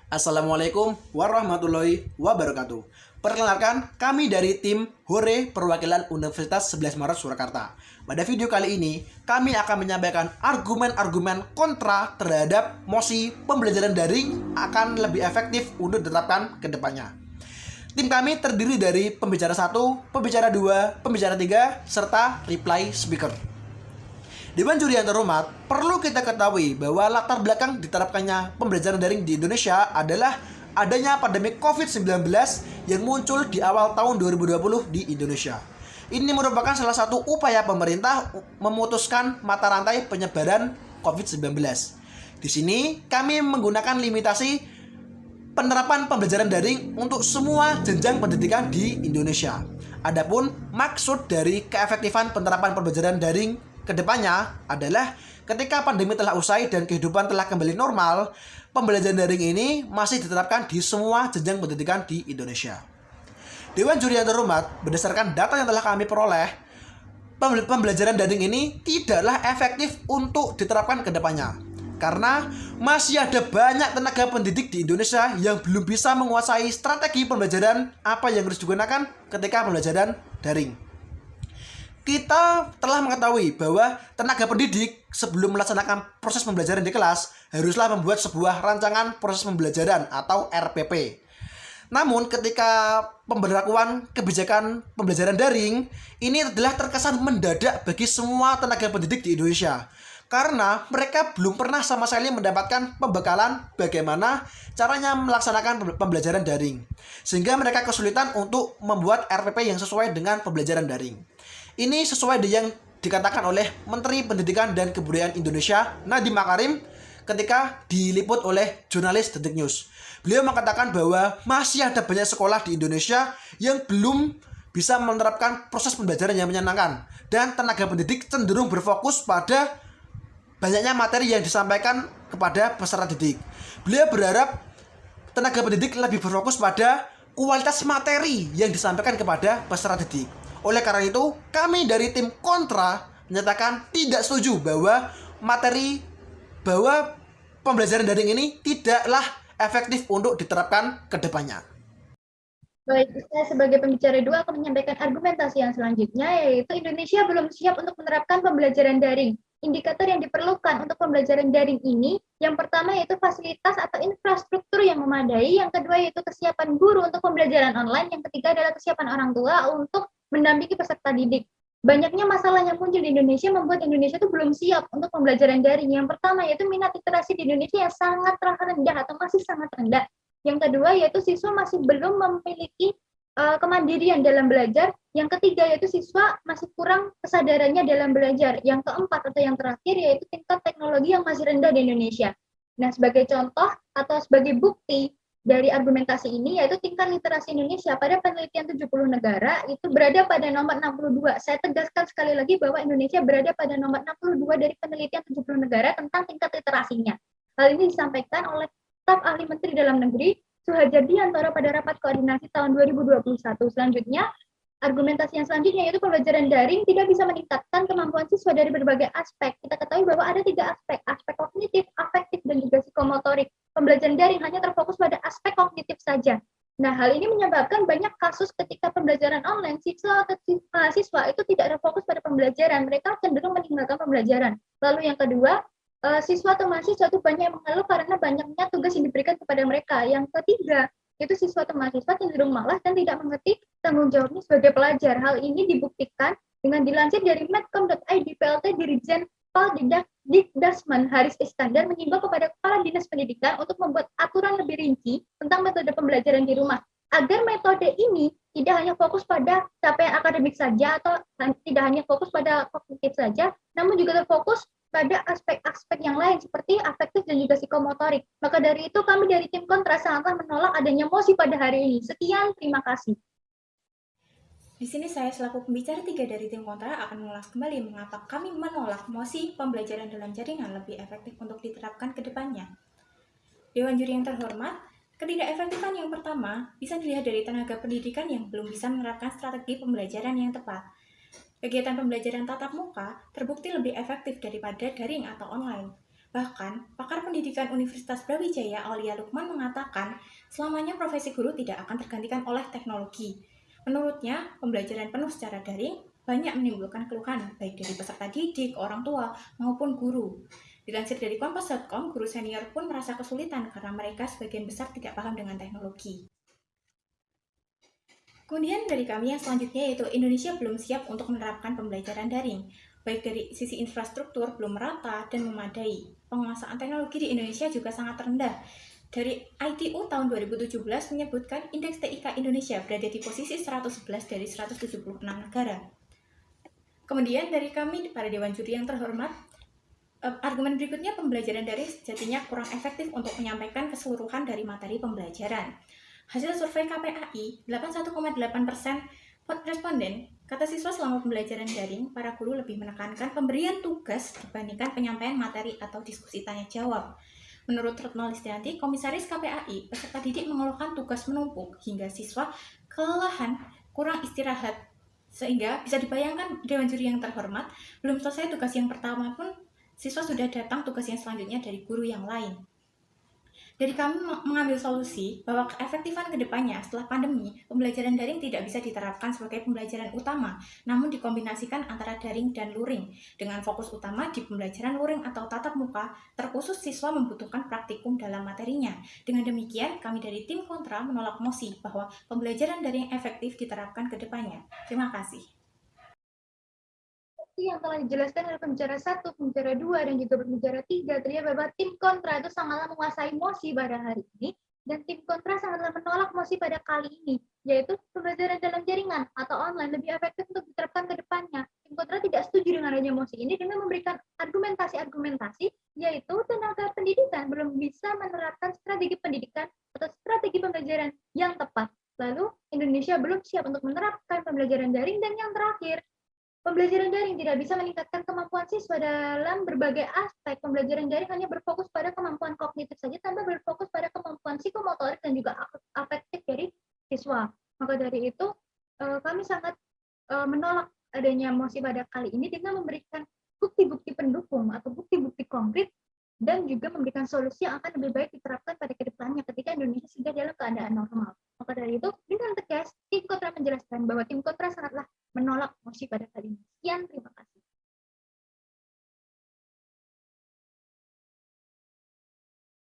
Assalamualaikum warahmatullahi wabarakatuh. Perkenalkan, kami dari tim Hore Perwakilan Universitas 11 Maret Surakarta. Pada video kali ini, kami akan menyampaikan argumen-argumen kontra terhadap mosi pembelajaran daring akan lebih efektif untuk diterapkan ke depannya. Tim kami terdiri dari pembicara 1, pembicara 2, pembicara 3, serta reply speaker. Dewan juri yang terhormat, perlu kita ketahui bahwa latar belakang diterapkannya pembelajaran daring di Indonesia adalah adanya pandemi COVID-19 yang muncul di awal tahun 2020 di Indonesia. Ini merupakan salah satu upaya pemerintah memutuskan mata rantai penyebaran COVID-19. Di sini kami menggunakan limitasi penerapan pembelajaran daring untuk semua jenjang pendidikan di Indonesia. Adapun maksud dari keefektifan penerapan pembelajaran daring kedepannya adalah ketika pandemi telah usai dan kehidupan telah kembali normal, pembelajaran daring ini masih diterapkan di semua jenjang pendidikan di Indonesia. Dewan juri yang terhormat, berdasarkan data yang telah kami peroleh, pembelajaran daring ini tidaklah efektif untuk diterapkan ke depannya. Karena masih ada banyak tenaga pendidik di Indonesia yang belum bisa menguasai strategi pembelajaran apa yang harus digunakan ketika pembelajaran daring. Kita telah mengetahui bahwa tenaga pendidik sebelum melaksanakan proses pembelajaran di kelas haruslah membuat sebuah rancangan proses pembelajaran atau RPP. Namun ketika pemberlakuan kebijakan pembelajaran daring, ini adalah terkesan mendadak bagi semua tenaga pendidik di Indonesia. Karena mereka belum pernah sama sekali mendapatkan pembekalan bagaimana caranya melaksanakan pembelajaran daring. Sehingga mereka kesulitan untuk membuat RPP yang sesuai dengan pembelajaran daring. Ini sesuai dengan yang dikatakan oleh Menteri Pendidikan dan Kebudayaan Indonesia, Nadiem Makarim, ketika diliput oleh jurnalis Detik News. Beliau mengatakan bahwa masih ada banyak sekolah di Indonesia yang belum bisa menerapkan proses pembelajaran yang menyenangkan. Dan tenaga pendidik cenderung berfokus pada banyaknya materi yang disampaikan kepada peserta didik. Beliau berharap tenaga pendidik lebih berfokus pada kualitas materi yang disampaikan kepada peserta didik. Oleh karena itu, kami dari tim kontra menyatakan tidak setuju bahwa pembelajaran daring ini tidaklah efektif untuk diterapkan ke depannya. Baik, saya sebagai pembicara dua akan menyampaikan argumentasi yang selanjutnya, yaitu Indonesia belum siap untuk menerapkan pembelajaran daring. Indikator yang diperlukan untuk pembelajaran daring ini, yang pertama yaitu fasilitas atau infrastruktur yang memadai, yang kedua yaitu kesiapan guru untuk pembelajaran online, yang ketiga adalah kesiapan orang tua untuk mendampingi peserta didik. Banyaknya masalah yang muncul di Indonesia membuat Indonesia itu belum siap untuk pembelajaran daring. Yang pertama yaitu minat literasi di Indonesia yang sangat rendah atau masih sangat rendah. Yang kedua yaitu siswa masih belum memiliki kemandirian dalam belajar. Yang ketiga yaitu siswa masih kurang kesadarannya dalam belajar. Yang keempat atau yang terakhir yaitu tingkat teknologi yang masih rendah di Indonesia. Nah, sebagai contoh atau sebagai bukti dari argumentasi ini yaitu tingkat literasi Indonesia pada penelitian 70 negara itu berada pada nomor 62. Saya tegaskan sekali lagi bahwa Indonesia berada pada nomor 62 dari penelitian 70 negara tentang tingkat literasinya. Hal ini disampaikan oleh staf ahli Menteri Dalam Negeri Suhadjadi Antoro pada rapat koordinasi tahun 2021. Selanjutnya, argumentasi yang selanjutnya yaitu pembelajaran daring tidak bisa meningkatkan kemampuan siswa dari berbagai aspek. Kita ketahui bahwa ada 3 aspek kognitif, afektif, dan juga psikomotorik. Pembelajaran daring hanya terfokus pada aspek kognitif saja. Nah, hal ini menyebabkan banyak kasus ketika pembelajaran online, siswa atau mahasiswa itu tidak terfokus pada pembelajaran, mereka cenderung meninggalkan pembelajaran. Lalu yang kedua, siswa atau mahasiswa itu banyak mengeluh karena banyaknya tugas yang diberikan kepada mereka. Yang ketiga, itu siswa atau mahasiswa cenderung malas dan tidak mengerti tanggung jawabnya sebagai pelajar. Hal ini dibuktikan dengan dilansir dari medcom.id, PLT Dirjen Dikdasmen Haris Iskandar mengimbau kepada kepala dinas pendidikan untuk membuat aturan lebih rinci tentang metode pembelajaran di rumah agar metode ini tidak hanya fokus pada capaian akademik saja atau tidak hanya fokus pada kognitif saja, namun juga terfokus pada aspek-aspek yang lain seperti afektif dan juga psikomotorik. Maka dari itu kami dari tim kontra sangat menolak adanya mosi pada hari ini. Sekian, terima kasih. Di sini saya selaku pembicara 3 dari tim kontra akan mengulas kembali mengapa kami menolak mosi pembelajaran dalam jaringan lebih efektif untuk diterapkan ke depannya. Dewan juri yang terhormat, ketidakefektifan yang pertama bisa dilihat dari tenaga pendidikan yang belum bisa menerapkan strategi pembelajaran yang tepat. Kegiatan pembelajaran tatap muka terbukti lebih efektif daripada daring atau online. Bahkan, pakar pendidikan Universitas Brawijaya Aulia Lukman mengatakan, selamanya profesi guru tidak akan tergantikan oleh teknologi. Menurutnya, pembelajaran penuh secara daring banyak menimbulkan keluhan, baik dari peserta didik, orang tua, maupun guru. Dilansir dari kompas.com, guru senior pun merasa kesulitan karena mereka sebagian besar tidak paham dengan teknologi. Kemudian dari kami yang selanjutnya yaitu Indonesia belum siap untuk menerapkan pembelajaran daring. Baik dari sisi infrastruktur belum merata dan memadai. Penguasaan teknologi di Indonesia juga sangat rendah. Dari ITU tahun 2017 menyebutkan indeks TIK Indonesia berada di posisi 111 dari 176 negara. Kemudian dari kami, para Dewan Juri yang terhormat, argumen berikutnya pembelajaran daring sejatinya kurang efektif untuk menyampaikan keseluruhan dari materi pembelajaran. Hasil survei KPAI, 81,8% responden kata siswa selama pembelajaran daring, para guru lebih menekankan pemberian tugas dibandingkan penyampaian materi atau diskusi tanya jawab. Menurut Retno Listianti, Komisaris KPAI, peserta didik mengeluhkan tugas menumpuk hingga siswa kelelahan, kurang istirahat. Sehingga bisa dibayangkan Dewan Juri yang terhormat, belum selesai tugas yang pertama pun siswa sudah datang tugas yang selanjutnya dari guru yang lain. Dari kami mengambil solusi bahwa keefektifan kedepannya setelah pandemi, pembelajaran daring tidak bisa diterapkan sebagai pembelajaran utama, namun dikombinasikan antara daring dan luring, dengan fokus utama di pembelajaran luring atau tatap muka, terkhusus siswa membutuhkan praktikum dalam materinya. Dengan demikian, kami dari tim kontra menolak mosi bahwa pembelajaran daring efektif diterapkan kedepannya. Terima kasih. Yang telah dijelaskan oleh pembicara 1, pembicara 2, dan juga pembicara 3, terlihat bahwa tim kontra itu sangatlah menguasai mosi pada hari ini, dan tim kontra sangatlah menolak mosi pada kali ini, yaitu pembelajaran dalam jaringan atau online lebih efektif untuk diterapkan ke depannya. Tim kontra tidak setuju dengan adanya mosi ini dengan memberikan argumentasi-argumentasi, yaitu tenaga pendidikan belum bisa menerapkan strategi pendidikan atau strategi pembelajaran yang tepat. Lalu, Indonesia belum siap untuk menerapkan pembelajaran daring, dan yang terakhir, pembelajaran daring tidak bisa meningkatkan kemampuan siswa dalam berbagai aspek. Pembelajaran daring hanya berfokus pada kemampuan kognitif saja tanpa berfokus pada kemampuan psikomotorik dan juga afektif dari siswa. Maka dari itu, kami sangat menolak adanya mosi pada kali ini dengan memberikan bukti-bukti pendukung atau bukti-bukti konkret dan juga memberikan solusi yang akan lebih baik diterapkan pada kedepannya ketika Indonesia sudah dalam keadaan normal. Maka dari itu, dengan tegas, tim kontra menjelaskan bahwa tim kontra sangatlah menolak mosi pada kali ini.